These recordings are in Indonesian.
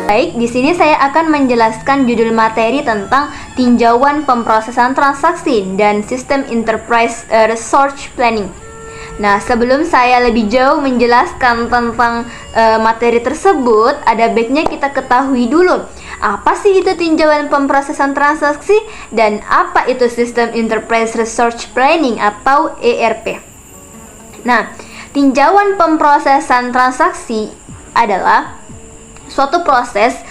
Baik, di sini saya akan menjelaskan judul materi tentang tinjauan pemrosesan transaksi dan sistem enterprise resource planning. Nah, sebelum saya lebih jauh menjelaskan tentang materi tersebut, ada baiknya kita ketahui dulu apa sih itu tinjauan pemrosesan transaksi dan apa itu sistem enterprise resource planning atau ERP. Nah, tinjauan pemrosesan transaksi adalah suatu proses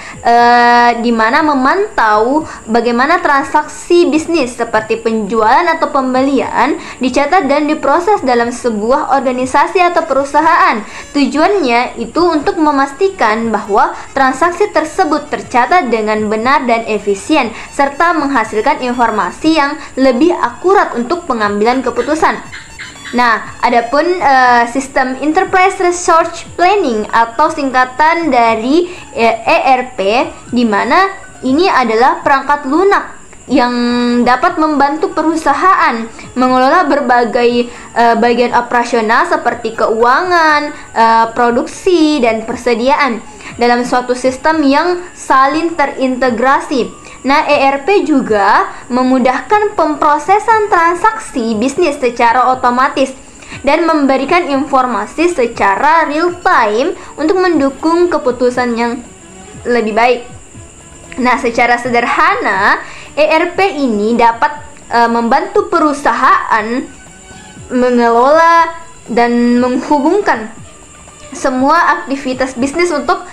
di mana memantau bagaimana transaksi bisnis seperti penjualan atau pembelian dicatat dan diproses dalam sebuah organisasi atau perusahaan. Tujuannya itu untuk memastikan bahwa transaksi tersebut tercatat dengan benar dan efisien serta menghasilkan informasi yang lebih akurat untuk pengambilan keputusan. Nah, adapun sistem Enterprise Resource Planning atau singkatan dari ERP, di mana ini adalah perangkat lunak yang dapat membantu perusahaan mengelola berbagai bagian operasional seperti keuangan, produksi, dan persediaan dalam suatu sistem yang saling terintegrasi. Nah, ERP juga memudahkan pemrosesan transaksi bisnis secara otomatis dan memberikan informasi secara real time untuk mendukung keputusan yang lebih baik. Nah, secara sederhana, ERP ini dapat membantu perusahaan mengelola dan menghubungkan semua aktivitas bisnis untuk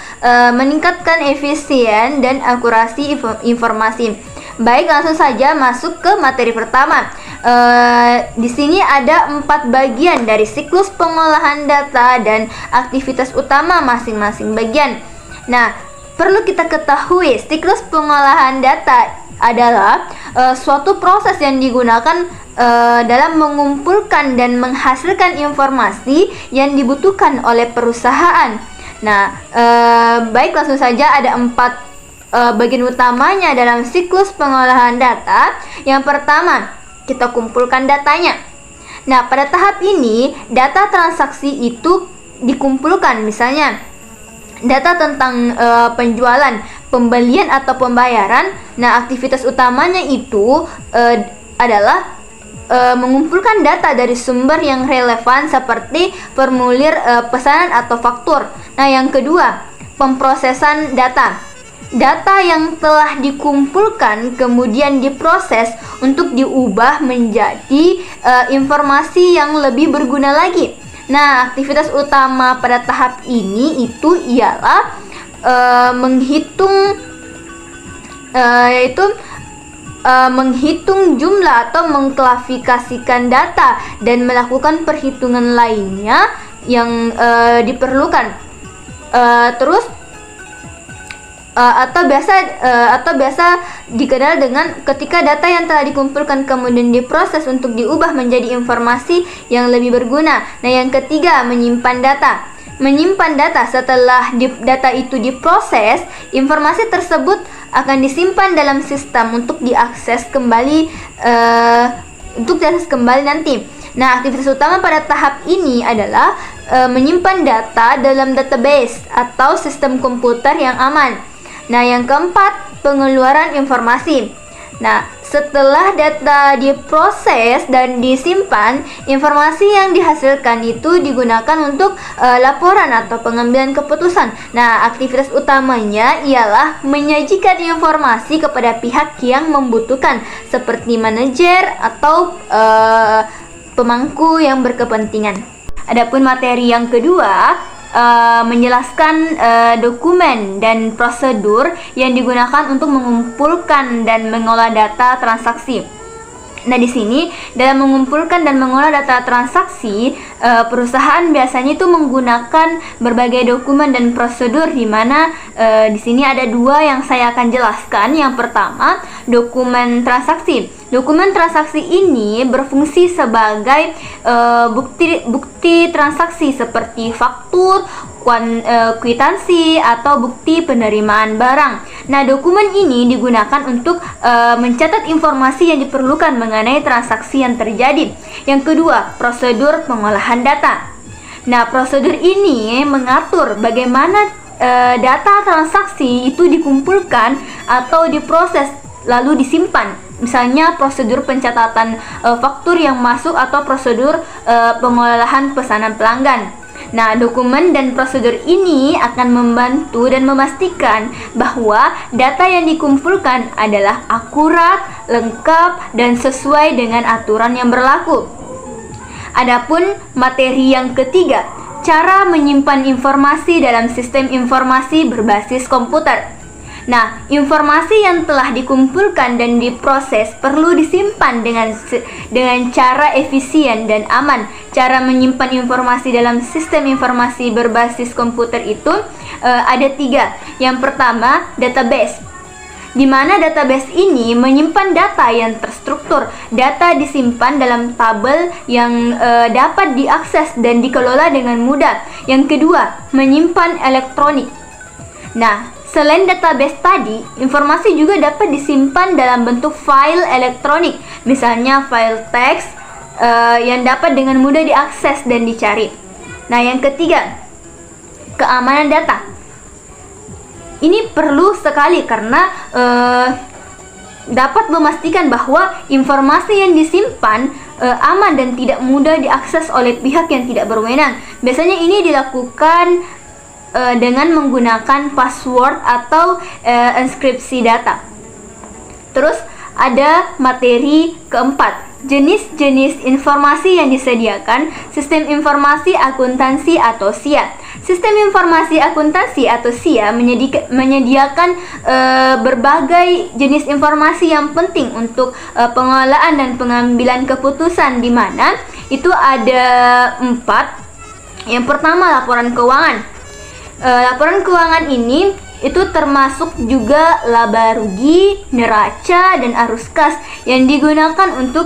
meningkatkan efisien dan akurasi informasi. Baik, langsung saja masuk ke materi pertama. Di sini ada 4 bagian dari siklus pengolahan data dan aktivitas utama masing-masing bagian. Nah, perlu kita ketahui siklus pengolahan data adalah suatu proses yang digunakan dalam mengumpulkan dan menghasilkan informasi yang dibutuhkan oleh perusahaan. Nah, baik, langsung saja ada 4 bagian utamanya dalam siklus pengolahan data. Yang pertama, kita kumpulkan datanya. Nah, pada tahap ini data transaksi itu dikumpulkan, misalnya data tentang penjualan, pembelian atau pembayaran. Nah, aktivitas utamanya itu adalah mengumpulkan data dari sumber yang relevan seperti formulir pesanan atau faktur. Nah, yang kedua, pemrosesan data. Data yang telah dikumpulkan kemudian diproses untuk diubah menjadi informasi yang lebih berguna lagi. Nah, aktivitas utama pada tahap ini itu ialah menghitung jumlah atau mengklasifikasikan data dan melakukan perhitungan lainnya yang diperlukan. Atau biasa dikenal dengan ketika data yang telah dikumpulkan kemudian diproses untuk diubah menjadi informasi yang lebih berguna. Nah, yang ketiga, menyimpan data. Menyimpan data setelah data itu diproses, informasi tersebut akan disimpan dalam sistem untuk diakses kembali nanti. Nah, aktivitas utama pada tahap ini adalah menyimpan data dalam database atau sistem komputer yang aman. Nah, yang keempat, pengeluaran informasi. Nah, setelah data diproses dan disimpan, informasi yang dihasilkan itu digunakan untuk laporan atau pengambilan keputusan. Nah, aktivitas utamanya ialah menyajikan informasi kepada pihak yang membutuhkan, seperti manajer atau pemangku yang berkepentingan. Adapun materi yang kedua, menjelaskan dokumen dan prosedur yang digunakan untuk mengumpulkan dan mengolah data transaksi. Nah, di sini dalam mengumpulkan dan mengolah data transaksi, perusahaan biasanya itu menggunakan berbagai dokumen dan prosedur, di mana di sini ada 2 yang saya akan jelaskan. Yang pertama, dokumen transaksi. Dokumen transaksi ini berfungsi sebagai bukti transaksi seperti faktur, kwitansi, atau bukti penerimaan barang. Nah, dokumen ini digunakan untuk mencatat informasi yang diperlukan mengenai transaksi yang terjadi. Yang kedua, prosedur pengolahan data. Nah, prosedur ini mengatur bagaimana data transaksi itu dikumpulkan atau diproses lalu disimpan. Misalnya prosedur pencatatan faktur yang masuk atau prosedur pengolahan pesanan pelanggan. Nah, dokumen dan prosedur ini akan membantu dan memastikan bahwa data yang dikumpulkan adalah akurat, lengkap, dan sesuai dengan aturan yang berlaku. Adapun materi yang ketiga, cara menyimpan informasi dalam sistem informasi berbasis komputer. Nah, informasi yang telah dikumpulkan dan diproses perlu disimpan dengan cara efisien dan aman. Cara menyimpan informasi dalam sistem informasi berbasis komputer itu ada 3. Yang pertama, database, di mana database ini menyimpan data yang terstruktur. Data disimpan dalam tabel yang dapat diakses dan dikelola dengan mudah. Yang kedua, menyimpan elektronik. Nah, selain database tadi, informasi juga dapat disimpan dalam bentuk file elektronik, misalnya file teks yang dapat dengan mudah diakses dan dicari. Nah, yang ketiga, keamanan data. Ini perlu sekali karena dapat memastikan bahwa informasi yang disimpan aman dan tidak mudah diakses oleh pihak yang tidak berwenang. Biasanya ini dilakukan dengan menggunakan password atau enkripsi data. Terus ada materi keempat, jenis-jenis informasi yang disediakan sistem informasi akuntansi atau SIA. Sistem informasi akuntansi atau SIA menyediakan berbagai jenis informasi yang penting untuk pengelolaan dan pengambilan keputusan, di mana itu ada 4. Yang pertama, laporan keuangan. Laporan keuangan ini itu termasuk juga laba rugi, neraca, dan arus kas yang digunakan untuk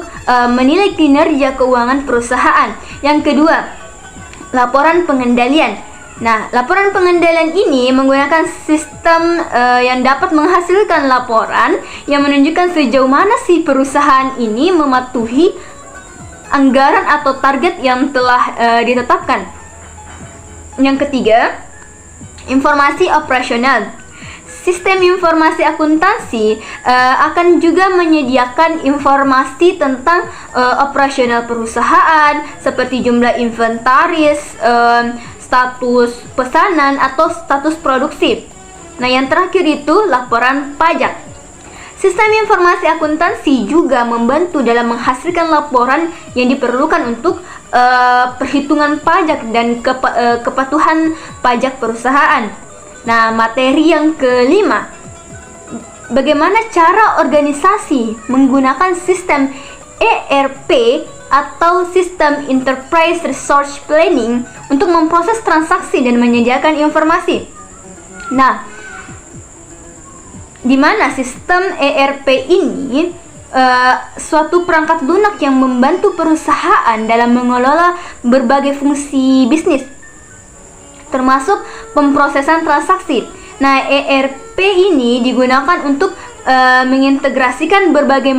menilai kinerja keuangan perusahaan. Yang kedua, laporan pengendalian. Nah, laporan pengendalian ini menggunakan sistem yang dapat menghasilkan laporan yang menunjukkan sejauh mana si perusahaan ini mematuhi anggaran atau target yang telah ditetapkan. Yang ketiga, informasi operasional. Sistem informasi akuntansi akan juga menyediakan informasi tentang operasional perusahaan seperti jumlah inventaris, status pesanan, atau status produksi. Nah, yang terakhir itu laporan pajak. Sistem informasi akuntansi juga membantu dalam menghasilkan laporan yang diperlukan untuk perhitungan pajak dan kepatuhan pajak perusahaan. Nah, materi yang kelima, bagaimana cara organisasi menggunakan sistem ERP atau sistem Enterprise Resource Planning untuk memproses transaksi dan menyediakan informasi. Nah, di mana sistem ERP ini suatu perangkat lunak yang membantu perusahaan dalam mengelola berbagai fungsi bisnis, termasuk pemrosesan transaksi. Nah, ERP ini digunakan untuk mengintegrasikan berbagai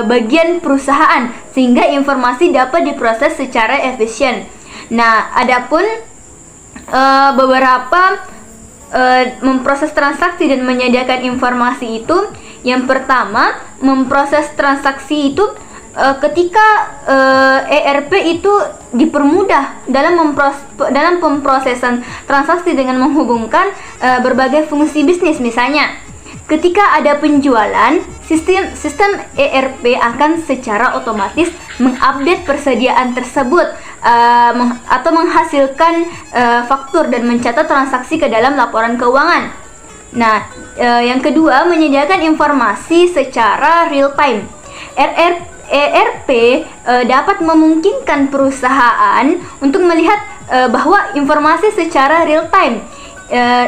bagian perusahaan sehingga informasi dapat diproses secara efisien. Nah, adapun beberapa memproses transaksi dan menyediakan informasi itu, yang pertama, memproses transaksi itu ketika ERP itu dipermudah dalam pemrosesan transaksi dengan menghubungkan berbagai fungsi bisnis. Misalnya, ketika ada penjualan, sistem ERP akan secara otomatis mengupdate persediaan tersebut atau menghasilkan faktur dan mencatat transaksi ke dalam laporan keuangan. Nah, yang kedua, menyediakan informasi secara real time. ERP dapat memungkinkan perusahaan untuk melihat bahwa informasi secara real time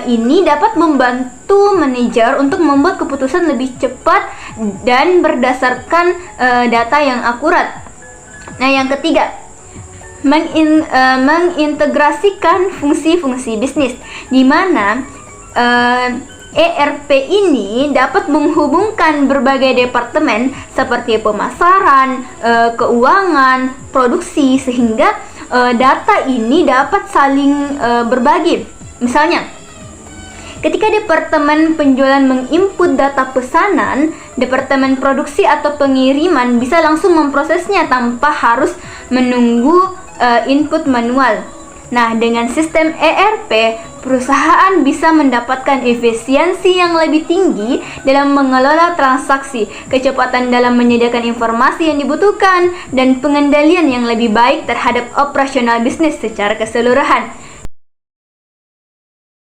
ini dapat membantu manajer untuk membuat keputusan lebih cepat dan berdasarkan data yang akurat. Nah, yang ketiga, mengintegrasikan fungsi-fungsi bisnis, di mana ERP ini dapat menghubungkan berbagai departemen seperti pemasaran, keuangan, produksi, sehingga data ini dapat saling berbagi. Misalnya, Ketika departemen penjualan menginput data pesanan, departemen produksi atau pengiriman bisa langsung memprosesnya tanpa harus menunggu input manual. Nah, dengan sistem ERP, perusahaan bisa mendapatkan efisiensi yang lebih tinggi dalam mengelola transaksi, kecepatan dalam menyediakan informasi yang dibutuhkan, dan pengendalian yang lebih baik terhadap operasional bisnis secara keseluruhan.